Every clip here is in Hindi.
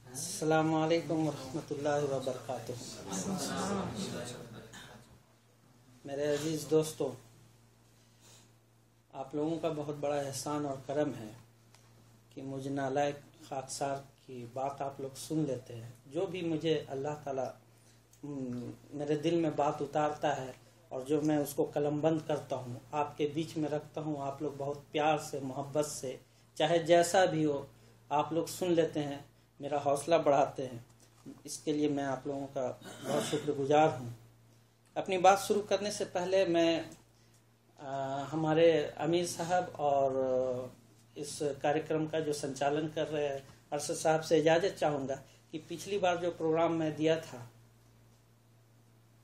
अस्सलामु अलैकुम रहमतुल्लाहि व बरकातुहू। मेरे अजीज दोस्तों, आप लोगों का बहुत बड़ा एहसान और करम है कि मुझ नालायक खाकसार की बात आप लोग सुन लेते हैं। जो भी मुझे अल्लाह ताला मेरे दिल में बात उतारता है और जो मैं उसको कलमबंद करता हूँ, आपके बीच में रखता हूँ, आप लोग बहुत प्यार से, मोहब्बत से, चाहे जैसा भी हो, आप लोग सुन लेते हैं, मेरा हौसला बढ़ाते हैं। इसके लिए मैं आप लोगों का बहुत शुक्रगुजार हूँ। अपनी बात शुरू करने से पहले मैं हमारे अमीर साहब और इस कार्यक्रम का जो संचालन कर रहे हैं अरशद साहब से इजाज़त चाहूँगा कि पिछली बार जो प्रोग्राम मैं दिया था,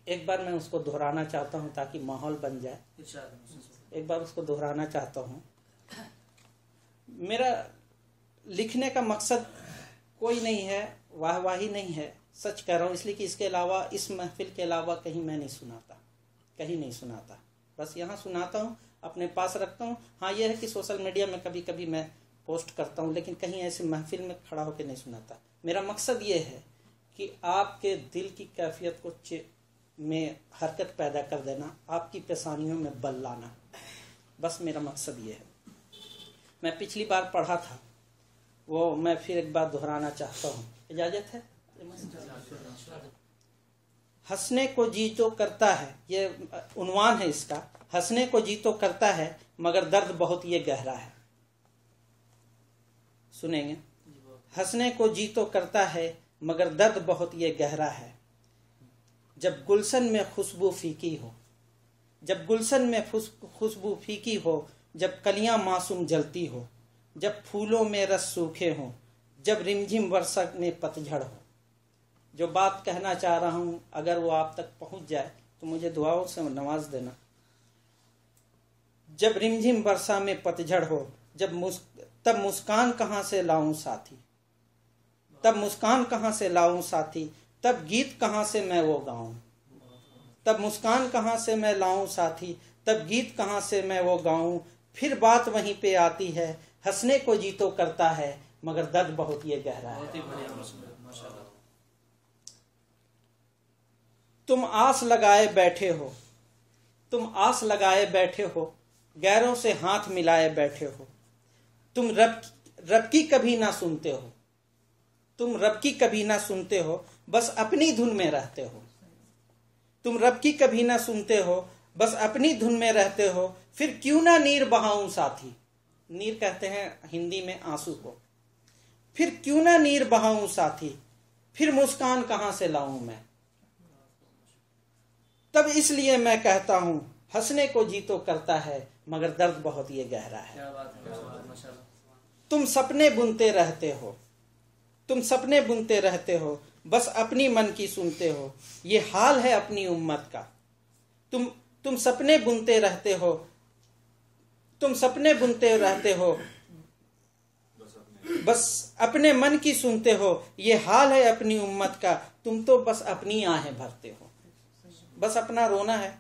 एक बार मैं उसको दोहराना चाहता हूँ ताकि माहौल बन जाए। एक बार उसको दोहराना चाहता हूँ। मेरा लिखने का मकसद कोई नहीं है, वाहवाही नहीं है, सच कह रहा हूँ, इसलिए कि इसके अलावा, इस महफिल के अलावा कहीं मैं नहीं सुनाता, कहीं नहीं सुनाता। बस यहाँ सुनाता हूँ, अपने पास रखता हूँ। हाँ, यह है कि सोशल मीडिया में कभी कभी मैं पोस्ट करता हूँ, लेकिन कहीं ऐसे महफिल में खड़ा होकर नहीं सुनाता। मेरा मकसद ये है कि आपके दिल की कैफियत को में हरकत पैदा कर देना, आपकी पेशानियों में बल लाना, बस मेरा मकसद ये है। मैं पिछली बार पढ़ा था, वो मैं फिर एक बार दोहराना चाहता हूँ, इजाजत है? हंसने को जी तो करता है, ये उन्वान है इसका। हंसने को जी तो करता है मगर दर्द बहुत ये गहरा है। सुनेंगे? हंसने को जी तो करता है मगर दर्द बहुत ये गहरा है। जब गुलशन में खुशबू फीकी हो, जब गुलशन में खुशबू फीकी हो, जब कलियां मासूम जलती हो, जब फूलों में रस सूखे हों, जब रिमझिम बरसने पतझड़ हो। जो बात कहना चाह रहा हूं, अगर वो आप तक पहुंच जाए तो मुझे दुआओं से नवाज देना। जब रिमझिम बरसा में पतझड़ हो, तब मुस्कान कहां से लाऊं साथी, तब मुस्कान कहां से लाऊं साथी, तब गीत कहां से मैं वो गाऊं, तब मुस्कान कहां से मैं लाऊं साथी, तब गीत कहां से मैं वो गाऊं। फिर बात वहीं पे आती है, हंसने को जी तो करता है मगर दर्द बहुत ये गहरा है। तुम आस लगाए बैठे हो, तुम आस लगाए बैठे हो, गैरों से हाथ मिलाए बैठे हो। तुम रब की कभी ना सुनते हो, तुम रब की कभी ना सुनते हो, बस अपनी धुन में रहते हो। तुम रब की कभी ना सुनते हो, बस अपनी धुन में रहते हो। फिर क्यों ना नीर बहाऊं साथी, नीर कहते हैं हिंदी में आंसू को। फिर क्यों ना नीर बहाऊं साथी, फिर मुस्कान कहां से लाऊं मैं। तब इसलिए मैं कहता हूं, हंसने को जी तो करता है मगर दर्द बहुत ये गहरा है। तुम सपने बुनते रहते हो, तुम सपने बुनते रहते हो, बस अपनी मन की सुनते हो। ये हाल है अपनी उम्मत का। तुम सपने बुनते रहते हो, तुम सपने बुनते रहते हो, बस अपने मन की सुनते हो। ये हाल है अपनी उम्मत का। तुम तो बस अपनी आहें भरते हो, बस अपना रोना है।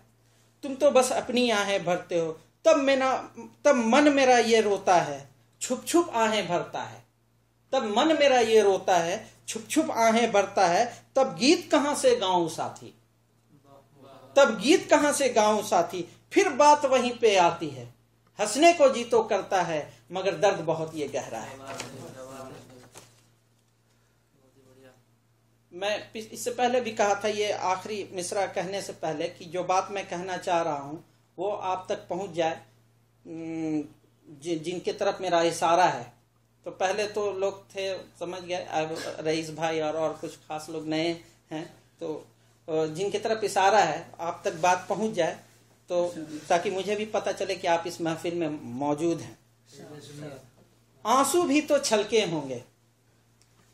तुम तो बस अपनी आहें भरते हो। तब मन मेरा ये रोता है, छुप छुप आहें भरता है। तब मन मेरा ये रोता है, छुप छुप आहें भरता है। तब गीत कहां से गाऊं साथी, तब गीत कहां से गाऊं साथी। फिर बात वहीं पे आती है, हंसने को जी तो करता है मगर दर्द बहुत ये गहरा है। मैं इससे पहले भी कहा था, ये आखिरी मिसरा कहने से पहले, कि जो बात मैं कहना चाह रहा हूं वो आप तक पहुंच जाए, जिनके तरफ मेरा इशारा है। तो पहले तो लोग थे, समझ गए, अब रईस भाई और कुछ खास लोग नए हैं, तो जिनकी तरफ इशारा है आप तक बात पहुंच जाए, तो ताकि मुझे भी पता चले कि आप इस महफिल में मौजूद हैं। आंसू भी तो छलके होंगे,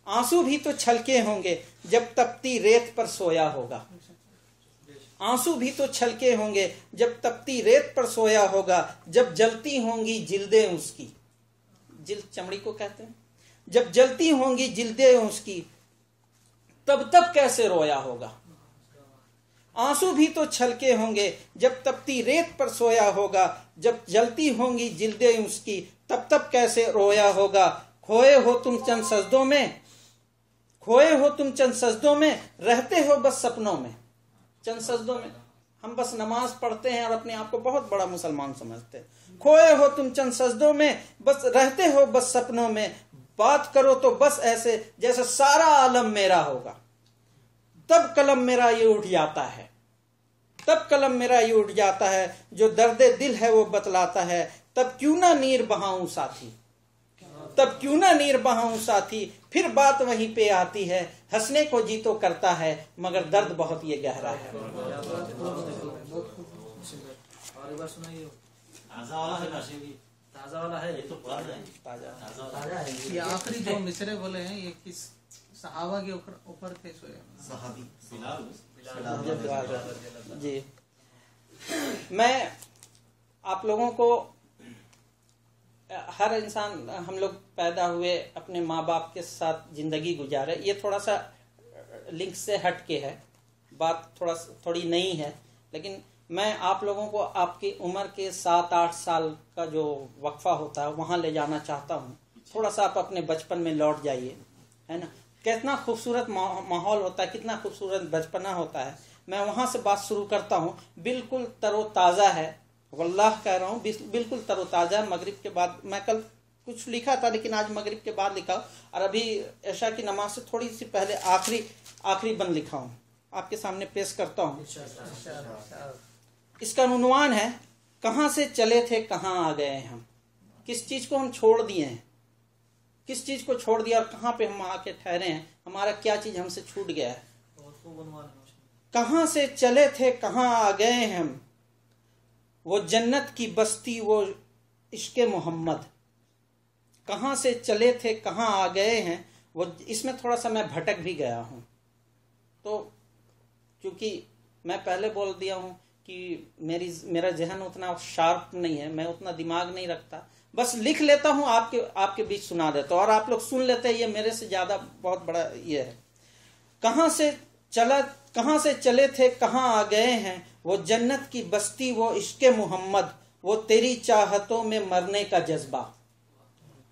आंसू भी तो छलके होंगे जब तपती रेत पर सोया होगा। आंसू भी तो छलके होंगे जब तपती रेत पर सोया होगा। जब जलती होंगी जिल्दें उसकी, जिल्द चमड़ी को कहते हैं, जब जलती होंगी जिल्दें उसकी, तब कैसे रोया होगा। आंसू भी तो छलके होंगे जब तपती रेत पर सोया होगा, जब जलती होंगी जिल्दें उसकी तब तब कैसे रोया होगा। खोए हो तुम चंद सजदों में, खोए हो तुम चंद सजदों में, रहते हो बस सपनों में। चंद सजदों में हम बस नमाज पढ़ते हैं और अपने आप को बहुत बड़ा मुसलमान समझते हैं। खोए हो तुम चंद सजदों में, बस रहते हो बस सपनों में। बात करो तो बस ऐसे जैसे सारा आलम मेरा होगा। तब कलम मेरा ये उठ जाता है, तब कलम मेरा ये उठ जाता है, जो दर्द दिल है वो बतलाता है। तब क्यों ना नीर बहाऊं साथी, तब क्यों ना नीर बहाऊं साथी। फिर बात वहीं पे आती है, हंसने को जी तो करता है मगर दर्द बहुत ये गहरा है। ताजा वाला है, ये तो पुराना है, ताजा है। ये आखिरी जो मिसरे बोले हैं ये किस सहाबा के ऊपर थे? सहाबी जी, मैं आप लोगों को, हर इंसान, हम लोग पैदा हुए अपने माँ बाप के साथ जिंदगी गुजारे। ये थोड़ा सा लिंक से हट के है, बात थोड़ी नई है, लेकिन मैं आप लोगों को आपकी उम्र के 7-8 साल का जो वक्फा होता है वहां ले जाना चाहता हूँ। थोड़ा सा आप अपने बचपन में लौट जाइए, है ना। कितना खूबसूरत माहौल होता है, कितना खूबसूरत बचपना होता है। मैं वहां से बात शुरू करता हूँ। बिल्कुल तरोताज़ा है, वल्लाह कह रहा हूँ, बिल्कुल तरोताज़ा। मगरिब के बाद, मैं कल कुछ लिखा था लेकिन आज मगरिब के बाद लिखा, और अभी ऐशा की नमाज से थोड़ी सी पहले आखिरी बंद लिखा हूँ, आपके सामने पेश करता हूँ। इसका उन्वान है, कहाँ से चले थे कहाँ आ गए हम। किस चीज को हम छोड़ दिए हैं, किस चीज को छोड़ दिया और कहाँ पे हम आके ठहरे हैं, हमारा क्या चीज हमसे छूट गया है। कहाँ से चले थे कहाँ आ गए हम, वो जन्नत की बस्ती वो इश्क़े मोहम्मद। कहाँ से चले थे कहाँ आ गए हैं, वो, इसमें थोड़ा सा मैं भटक भी गया हूँ। तो क्योंकि मैं पहले बोल दिया हूँ कि मेरा जहन उतना शार्प नहीं है, मैं उतना दिमाग नहीं रखता, बस लिख लेता हूँ, आपके बीच सुना देता हूँ और आप लोग सुन लेते हैं। ये मेरे से ज्यादा बहुत बड़ा ये है। कहाँ से चले थे कहाँ आ गए हैं, वो जन्नत की बस्ती वो इश्क़े मोहम्मद। वो तेरी चाहतों में मरने का जज्बा,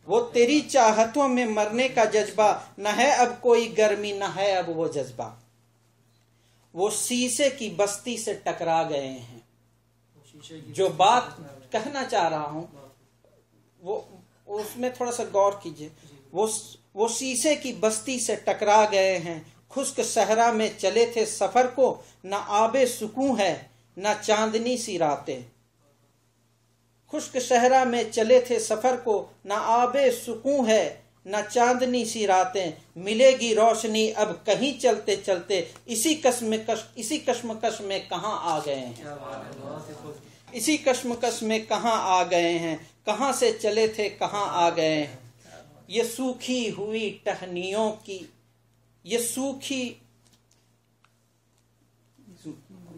वो तेरी चाहतों में मरने का जज्बा। न है अब कोई गर्मी न है अब वो जज्बा। वो शीशे की बस्ती से टकरा गए हैं। जो बात कहना चाह रहा हूं वो उसमें थोड़ा सा गौर कीजिए। वो शीशे की बस्ती से टकरा गए हैं। खुश्क सहरा में चले थे सफर को, न आबे सुकून है न चांदनी सी रातें। खुश्क सहरा में चले थे सफर को, न आबे सुकून है न चांदनी सी रातें। मिलेगी रोशनी अब कहीं चलते चलते, इसी कश्मकश में कहाँ आ गए हैं, इसी कश्मकश में कहाँ आ गए हैं। कहाँ से चले थे कहाँ आ गए हैं। ये सूखी हुई टहनियों की, ये सूखी,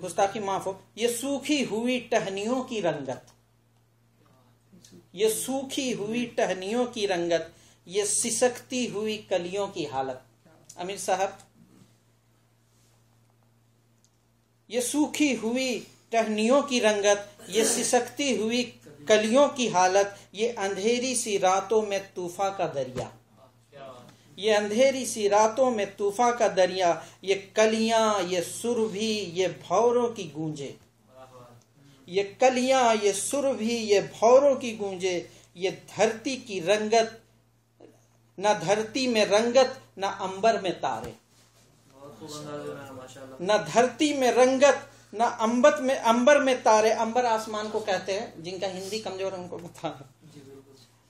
गुस्ताखी माफ हो, ये सूखी हुई टहनियों की रंगत, ये सूखी हुई टहनियों की रंगत, ये सिसकती हुई कलियों की हालत। अमीर साहब, ये सूखी हुई टहनियों की रंगत, ये सिसकती हुई कलियों की हालत, ये अंधेरी सी रातों में तूफान का दरिया, ये अंधेरी सी रातों में तूफान का दरिया। ये कलियां, ये सुरभि, ये भौरों की गूंजे, ये कलियां, ये सुरभि, ये भौरों की गूंजे। ये धरती की रंगत, न धरती में रंगत न अंबर में तारे, न धरती में रंगत न अंबर में तारे। अंबर आसमान को कहते हैं, जिनका हिंदी कमजोर है उनको बता रहा।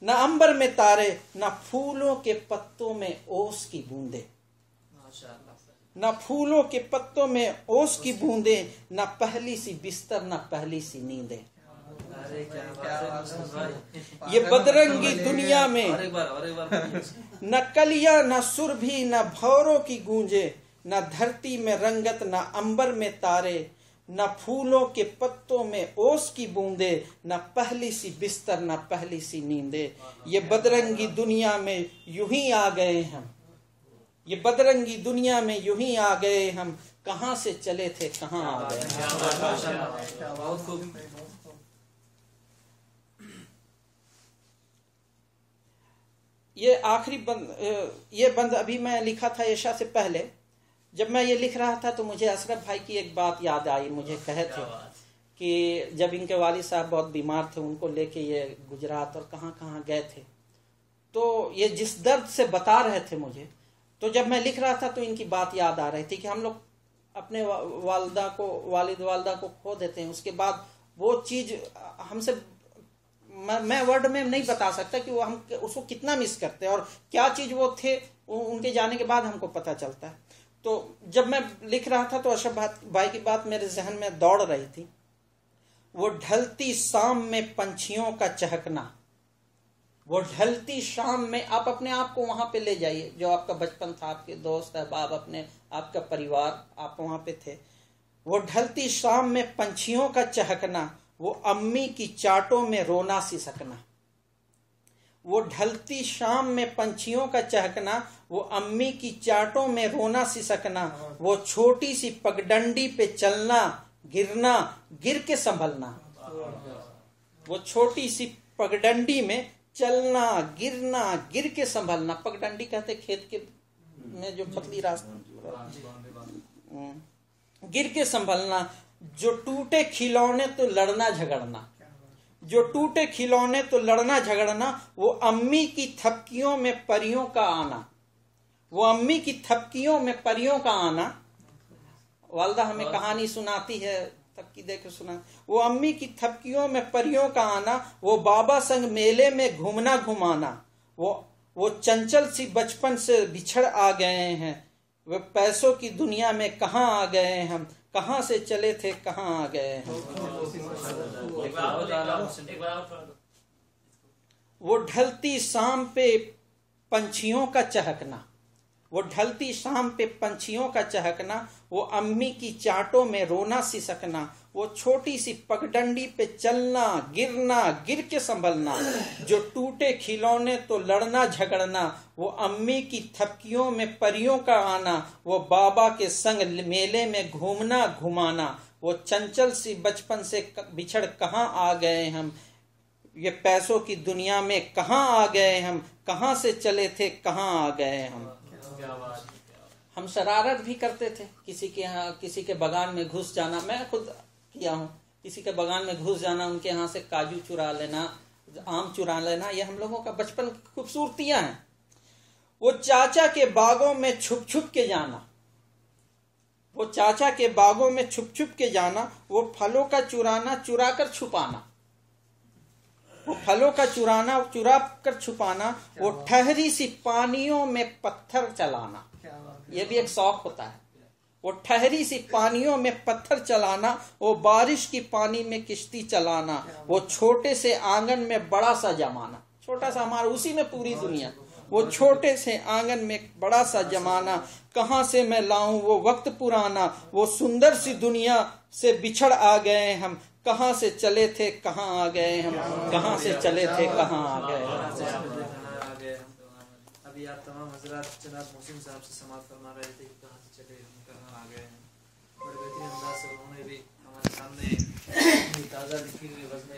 न अंबर में तारे, न फूलों के पत्तों में ओस की बूंदे, न फूलों के पत्तों में ओस की बूंदे, न पहली सी बिस्तर न पहली सी नींदे। ये बदरंगी दुनिया में न कलियां न सुरभि न भौरों की गूंजे, न धरती में रंगत न अंबर में तारे, न फूलों के पत्तों में ओस की बूंदे, न पहली सी बिस्तर न पहली सी नींदे। ये बदरंगी दुनिया में यूं ही आ गए हम, ये बदरंगी दुनिया में यूं ही आ गए हम। कहाँ से चले थे कहाँ आ गए। बहुत खूब। ये आखिरी बंद, ये बंद अभी मैं लिखा था ईशा से पहले। जब मैं ये लिख रहा था तो मुझे अशरफ भाई की एक बात याद आई। मुझे कहे थे कि जब इनके वालिद साहब बहुत बीमार थे, उनको लेके ये गुजरात और कहाँ कहाँ गए थे, तो ये जिस दर्द से बता रहे थे मुझे, तो जब मैं लिख रहा था तो इनकी बात याद आ रही थी कि हम लोग अपने वालिद वालदा को खो देते हैं, उसके बाद वो चीज हमसे, मैं वर्ड में नहीं बता सकता कि वो हम उसको कितना मिस करते हैं और क्या चीज वो थे, उनके जाने के बाद हमको पता चलता है। तो जब मैं लिख रहा था तो अशरफ भाई की बात मेरे जहन में दौड़ रही थी। वो ढलती शाम में पंछियों का चहकना, वो ढलती शाम में, आप अपने आप को वहां पे ले जाइए, जो आपका बचपन था, आपके दोस्त अहबाब, अपने आपका परिवार, आप वहां पे थे। वो ढलती शाम में पंछियों का चहकना, वो अम्मी की चाटों में रोना सिसकना। वो ढलती शाम में पंछियों का चहकना, वो अम्मी की चाटों में रोना सिसकना। वो छोटी सी पगडंडी पे चलना गिरना, गिर के संभलना। वो छोटी सी पगडंडी में चलना गिरना, गिर के संभलना। पगडंडी कहते खेत के में जो पतली रास्ता, गिर के संभलना। जो टूटे खिलौने तो लड़ना झगड़ना, जो टूटे खिलौने तो लड़ना झगड़ना। वो अम्मी की थपकियों में परियों का आना, वो अम्मी की थपकियों में परियों का आना। वालदा हमें कहानी सुनाती है, थपकी देकर सुना। वो अम्मी की थपकियों में परियों का आना, वो बाबा संग मेले में घूमना घुमाना। वो चंचल सी बचपन से बिछड़ आ गए हैं, वे पैसों की दुनिया में कहाँ आ गए हम, कहाँ से चले थे कहाँ आ गए हैं। वो ढलती शाम पे पंछियों का चहकना, वो ढलती शाम पे पंछियों का चहकना। वो अम्मी की चाटों में रोना सिसकना। वो छोटी सी पगडंडी पे चलना गिरना, गिर के संभलना। जो टूटे खिलौने तो लड़ना झगड़ना। वो अम्मी की थपकियों में परियों का आना। वो बाबा के संग मेले में घूमना घुमाना। वो चंचल सी बचपन से बिछड़ कहाँ आ गए हम, ये पैसों की दुनिया में कहाँ आ गए हम, कहाँ से चले थे कहाँ आ गए हम। हम शरारत भी करते थे, किसी के यहाँ, किसी के बागान में घुस जाना। मैं खुद किया हूँ, किसी के बागान में घुस जाना, उनके यहाँ से काजू चुरा लेना, आम चुरा लेना। ये हम लोगों का बचपन की खूबसूरतियां हैं। वो चाचा के बागों में छुप छुप के जाना, वो चाचा के बागों में छुप छुप के जाना। वो फलों का चुराना चुरा कर छुपाना, वो फलों का चुराना चुरा कर छुपाना। वो ठहरी सी पानियों में पत्थर चलाना, ये भी एक शौक होता है। वो ठहरी सी पानियों में पत्थर चलाना। वो बारिश की पानी में किश्ती चलाना। वो छोटे से आंगन में बड़ा सा जमाना, छोटा सा हमारा, उसी में पूरी दुनिया। वो छोटे से आंगन में बड़ा सा जमाना। कहाँ से मैं लाऊं वो वक्त पुराना। वो सुंदर सी दुनिया से बिछड़ आ गए हम, कहाँ से चले थे कहाँ आ गए हम, कहाँ से चले थे कहाँ आ गए। अभी आप तमाम हजरात जनाब मोहसिन साहब से समाप्त फरमा रहे थे कहाँ से चले हम कहाँ आ गए हैं। बड़े बेहतरीन अंदाज से उन्होंने भी हमारे सामने ताज़ा लिखी हुई वज़्न